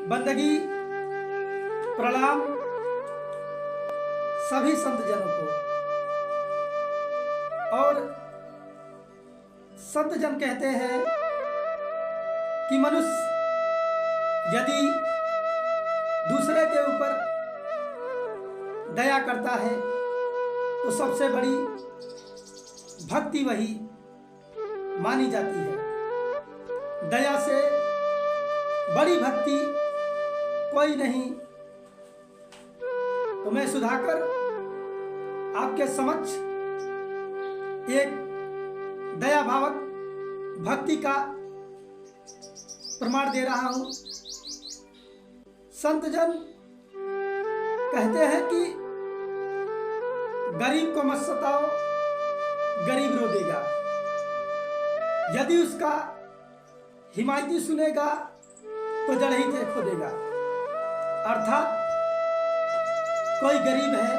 बंदगी प्रणाम सभी संत जनों को। और संत जन कहते हैं कि मनुष्य यदि दूसरे के ऊपर दया करता है तो सबसे बड़ी भक्ति वही मानी जाती है। दया से बड़ी भक्ति कोई नहीं। तो मैं सुधाकर आपके समक्ष एक दया भावक भक्ति का प्रमाण दे रहा हूं। संत जन कहते हैं कि गरीब को मत सताओ, गरीब रो देगा। यदि उसका हिमायती सुनेगा तो जड़ ही से खोदेगा। अर्थात कोई गरीब है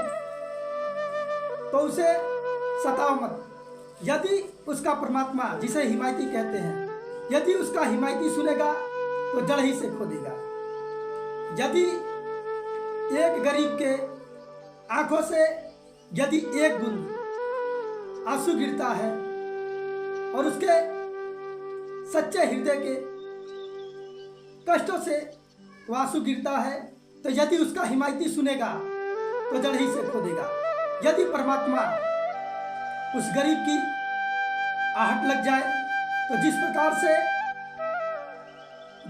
तो उसे सताओ मत। यदि उसका परमात्मा, जिसे हिमायती कहते हैं, यदि उसका हिमायती सुनेगा तो जड़ ही से खोदेगा। यदि एक गरीब के आंखों से यदि एक बूंद आंसू गिरता है और उसके सच्चे हृदय के कष्टों से वो आंसू गिरता है, तो यदि उसका हिमायती सुनेगा तो जड़ ही से खोदेगा। यदि परमात्मा उस गरीब की आहट लग जाए तो जिस प्रकार से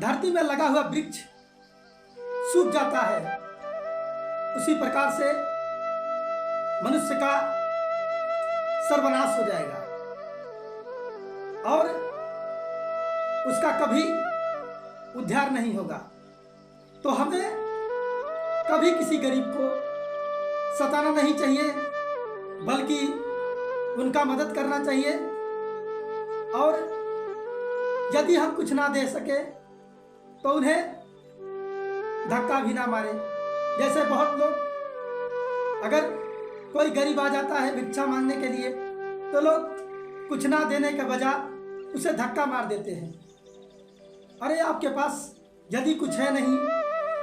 धरती में लगा हुआ वृक्ष सूख जाता है, उसी प्रकार से मनुष्य का सर्वनाश हो जाएगा और उसका कभी उद्धार नहीं होगा। तो हमें कभी किसी गरीब को सताना नहीं चाहिए, बल्कि उनका मदद करना चाहिए। और यदि हम कुछ ना दे सके तो उन्हें धक्का भी ना मारे। जैसे बहुत लोग, अगर कोई गरीब आ जाता है भिक्षा मांगने के लिए, तो लोग कुछ ना देने के बजाय उसे धक्का मार देते हैं। अरे आपके पास यदि कुछ है नहीं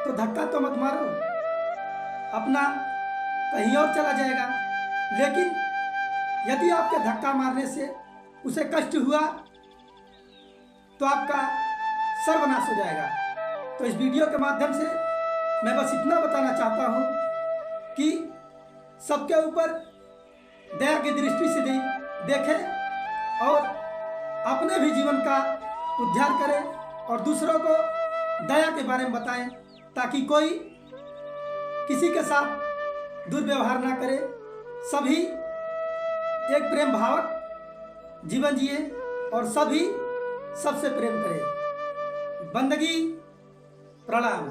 तो धक्का तो मत मारो, अपना कहीं और चला जाएगा। लेकिन यदि आपके धक्का मारने से उसे कष्ट हुआ तो आपका सर्वनाश हो जाएगा। तो इस वीडियो के माध्यम से मैं बस इतना बताना चाहता हूँ कि सबके ऊपर दया की दृष्टि से देखें और अपने भी जीवन का उद्धार करें और दूसरों को दया के बारे में बताएं, ताकि कोई किसी के साथ दुर्व्यवहार ना करे। सभी एक प्रेम भावक जीवन जिए और सभी सबसे प्रेम करें। बंदगी प्रणाम।